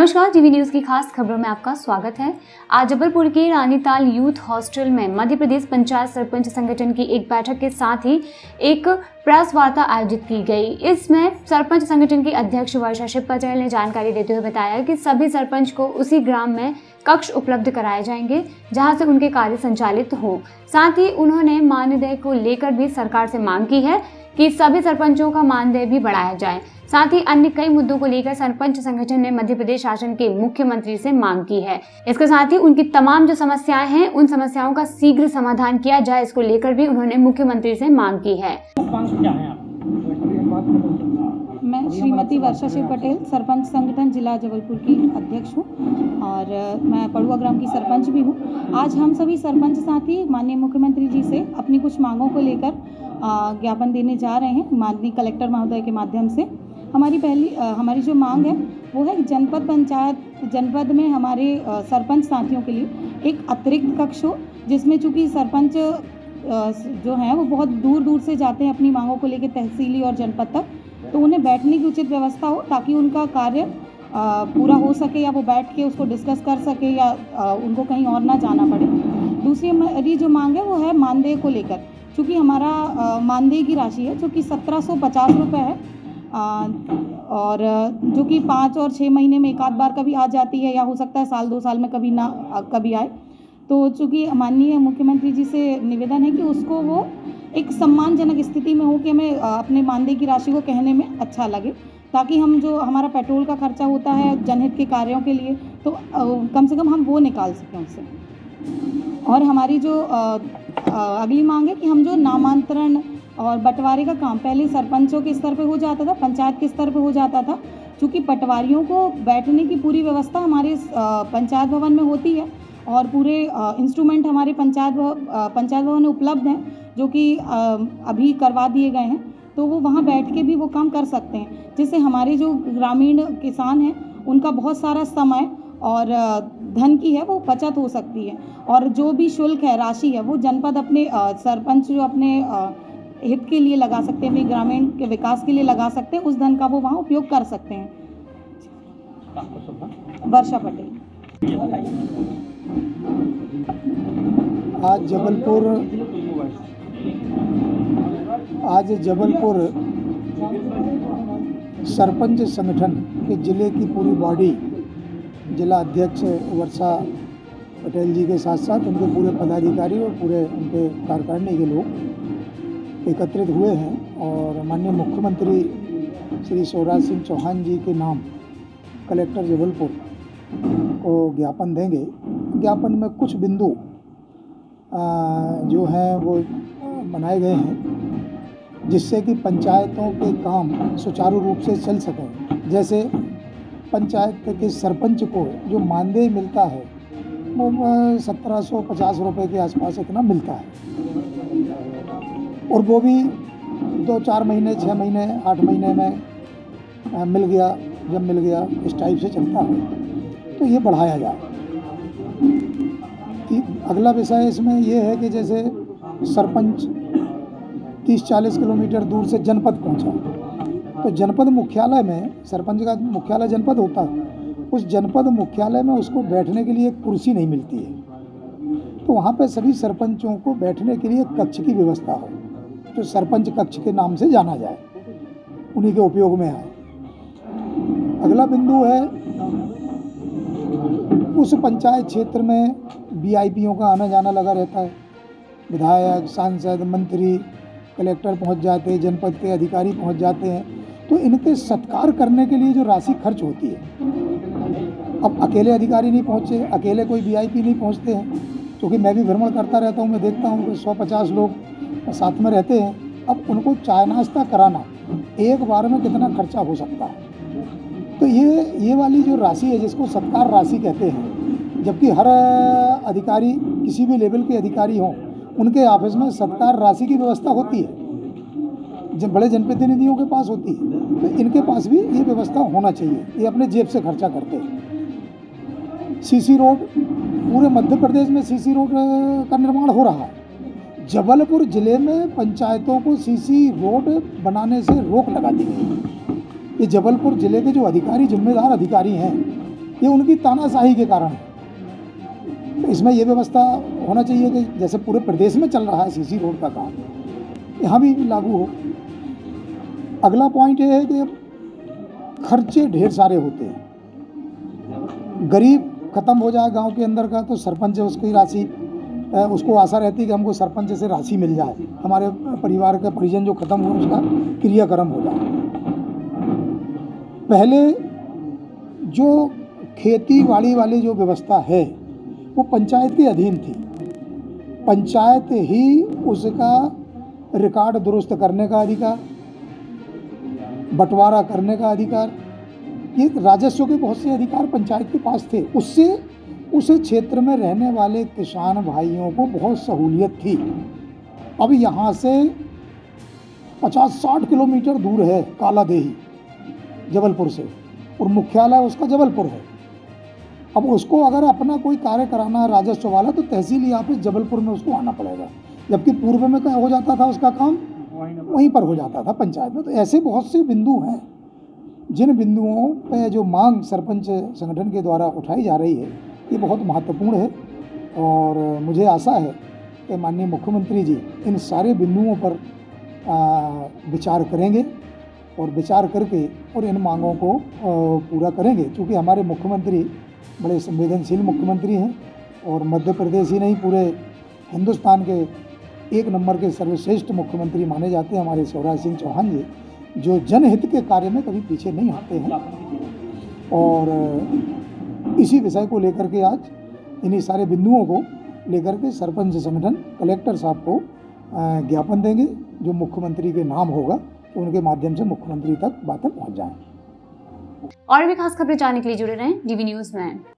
नमस्कार, TV news की खास खबरों में आपका स्वागत है। आज जबलपुर के रानीताल यूथ हॉस्टल में मध्य प्रदेश पंचायत सरपंच संगठन की एक बैठक के साथ ही एक प्रेस वार्ता आयोजित की गई। इसमें सरपंच संगठन की अध्यक्ष वर्षा शिव पटेल ने जानकारी देते हुए बताया कि सभी सरपंच को उसी ग्राम में कक्ष उपलब्ध कराए जाएंगे जहां से उनके कार्य संचालित हो। साथ ही उन्होंने मानदेय को लेकर भी सरकार से मांग की है कि सभी सरपंचों का मानदेय भी बढ़ाया जाए। साथ ही अन्य कई मुद्दों को लेकर सरपंच संगठन ने मध्य प्रदेश शासन के मुख्यमंत्री से मांग की है। इसके साथ ही उनकी तमाम जो समस्याएं हैं उन समस्याओं का शीघ्र समाधान किया जाए, इसको लेकर भी उन्होंने मुख्यमंत्री से मांग की है। मैं श्रीमती वर्षा शिव पटेल सरपंच संगठन जिला जबलपुर की अध्यक्ष हूँ और मैं पड़ुआ ग्राम की सरपंच भी हूँ। आज हम सभी सरपंच साथी माननीय मुख्यमंत्री जी से अपनी कुछ मांगों को लेकर ज्ञापन देने जा रहे हैं माननीय कलेक्टर महोदय के माध्यम से। हमारी जो मांग है वो है जनपद में हमारे सरपंच साथियों के लिए एक अतिरिक्त कक्ष हो, जिसमें चूँकि सरपंच जो हैं वो बहुत दूर दूर से जाते हैं अपनी मांगों को लेकर तहसीली और जनपद तक, तो उन्हें बैठने की उचित व्यवस्था हो ताकि उनका कार्य पूरा हो सके या वो बैठ के उसको डिस्कस कर सके या उनको कहीं और ना जाना पड़े। दूसरी हमारी जो मांग है वो है मानदेय को लेकर, चूँकि हमारा मानदेय की राशि है जो कि 1750 रुपये है और जो कि 5 और 6 महीने में एक आध बार कभी आ जाती है या हो सकता है साल 2 साल में कभी आए। तो चूँकि माननीय मुख्यमंत्री जी से निवेदन है कि उसको वो एक सम्मानजनक स्थिति में हो कि हमें अपने मानदेय की राशि को कहने में अच्छा लगे, ताकि हम जो हमारा पेट्रोल का खर्चा होता है जनहित के कार्यों के लिए तो कम से कम हम वो निकाल सकें उससे। और हमारी जो अगली मांग है कि हम जो नामांतरण और बंटवारे का काम पहले सरपंचों के स्तर पे हो जाता था, पंचायत के स्तर पे हो जाता था, चूँकि पटवारियों को बैठने की पूरी व्यवस्था हमारे पंचायत भवन में होती है और पूरे इंस्ट्रूमेंट हमारे पंचायत भवन में उपलब्ध हैं जो कि अभी करवा दिए गए हैं, तो वो वहाँ बैठ के भी वो काम कर सकते हैं, जिससे हमारे जो ग्रामीण किसान हैं उनका बहुत सारा समय और धन की है वो बचत हो सकती है। और जो भी शुल्क है, राशि है, वो जनपद अपने सरपंच जो अपने हित के लिए लगा सकते हैं, अपने ग्रामीण के विकास के लिए लगा सकते हैं, उस धन का वो वहाँ उपयोग कर सकते हैं। वर्षा पटेल। आज जबलपुर सरपंच संगठन के ज़िले की पूरी बॉडी, जिला अध्यक्ष वर्षा पटेल जी के साथ साथ उनके पूरे पदाधिकारी और पूरे उनके कार्यकारिणी के लोग एकत्रित हुए हैं और माननीय मुख्यमंत्री श्री शिवराज सिंह चौहान जी के नाम कलेक्टर जबलपुर को ज्ञापन देंगे। ज्ञापन में कुछ बिंदु जो हैं वो बनाए गए हैं जिससे कि पंचायतों के काम सुचारू रूप से चल सकें। जैसे पंचायत के सरपंच को जो मानदेय मिलता है वो 1750 रुपये के आसपास इतना मिलता है और वो भी 2-4 महीने, 6 महीने, 8 महीने में मिल गया, जब मिल गया इस टाइप से चलता है, तो ये बढ़ाया जाए। अगला विषय इसमें ये है कि जैसे सरपंच 30-40 किलोमीटर दूर से जनपद पहुंचा, तो जनपद मुख्यालय में सरपंच का मुख्यालय जनपद होता है, उस जनपद मुख्यालय में उसको बैठने के लिए एक कुर्सी नहीं मिलती है, तो वहाँ पे सभी सरपंचों को बैठने के लिए कक्ष की व्यवस्था हो, जो सरपंच कक्ष के नाम से जाना जाए, उन्हीं के उपयोग में आए। अगला बिंदु है उस पंचायत क्षेत्र में वीआईपीओं का आना जाना लगा रहता है, विधायक, सांसद, मंत्री, कलेक्टर पहुंच जाते हैं, जनपद के अधिकारी पहुंच जाते हैं, तो इनके सत्कार करने के लिए जो राशि खर्च होती है, अब अकेले अधिकारी नहीं पहुंचे, अकेले कोई वीआईपी नहीं पहुंचते हैं, क्योंकि मैं भी भ्रमण करता रहता हूं, मैं देखता हूं कि 150 लोग साथ में रहते हैं। अब उनको चाय नाश्ता कराना एक बार में कितना खर्चा हो सकता है, तो ये वाली जो राशि है जिसको सत्कार राशि कहते हैं, जबकि हर अधिकारी किसी भी लेवल के अधिकारी हों उनके ऑफिस में सत्कार राशि की व्यवस्था होती है, जब बड़े जनप्रतिनिधियों के पास होती है, तो इनके पास भी ये व्यवस्था होना चाहिए। ये अपने जेब से खर्चा करते हैं। सीसी रोड, पूरे मध्य प्रदेश में सीसी रोड का निर्माण हो रहा है। जबलपुर ज़िले में पंचायतों को सीसी रोड बनाने से रोक लगा दी गई है। ये जबलपुर ज़िले के जो अधिकारी, जिम्मेदार अधिकारी हैं, ये उनकी तानाशाही के कारण है। तो इसमें ये व्यवस्था होना चाहिए कि जैसे पूरे प्रदेश में चल रहा है सीसी रोड का काम, यहाँ भी लागू हो। अगला पॉइंट ये है कि खर्चे ढेर सारे होते हैं। गरीब खत्म हो जाए गांव के अंदर का तो सरपंच उसकी राशि, उसको आशा रहती है कि हमको सरपंच से राशि मिल जाए, हमारे परिवार का परिजन जो खत्म हो उसका क्रियाक्रम हो जाए। पहले जो खेती बाड़ी वाली जो व्यवस्था है वो पंचायत के अधीन थी। पंचायत ही उसका रिकॉर्ड दुरुस्त करने का अधिकार, बंटवारा करने का अधिकार, ये राजस्व के बहुत से अधिकार पंचायत के पास थे। उससे उस क्षेत्र में रहने वाले किसान भाइयों को बहुत सहूलियत थी। अब यहाँ से 50-60 किलोमीटर दूर है कालादेही जबलपुर से, और मुख्यालय उसका जबलपुर है। अब उसको अगर अपना कोई कार्य कराना है राजस्व वाला तो तहसीली ऑफिस जबलपुर में उसको आना पड़ेगा, जबकि पूर्व में क्या हो जाता था, उसका काम वहीं पर हो जाता था पंचायत में। तो ऐसे बहुत से बिंदु हैं जिन बिंदुओं पे जो मांग सरपंच संगठन के द्वारा उठाई जा रही है ये बहुत महत्वपूर्ण है। और मुझे आशा है कि माननीय मुख्यमंत्री जी इन सारे बिंदुओं पर विचार करेंगे और विचार करके और इन मांगों को पूरा करेंगे, क्योंकि हमारे मुख्यमंत्री बड़े संवेदनशील मुख्यमंत्री हैं और मध्य प्रदेश ही नहीं पूरे हिंदुस्तान के एक नंबर के सर्वश्रेष्ठ मुख्यमंत्री माने जाते हैं हमारे शिवराज सिंह चौहान जी, जो जनहित के कार्य में कभी पीछे नहीं हटते हैं। और इसी विषय को लेकर के आज इन्हीं सारे बिंदुओं को लेकर के सरपंच संगठन कलेक्टर साहब को ज्ञापन देंगे, जो मुख्यमंत्री के नाम होगा तो उनके माध्यम से मुख्यमंत्री तक बातें पहुंच जाएं। और भी खास खबरें जानने के लिए जुड़े रहें डीवी न्यूज में।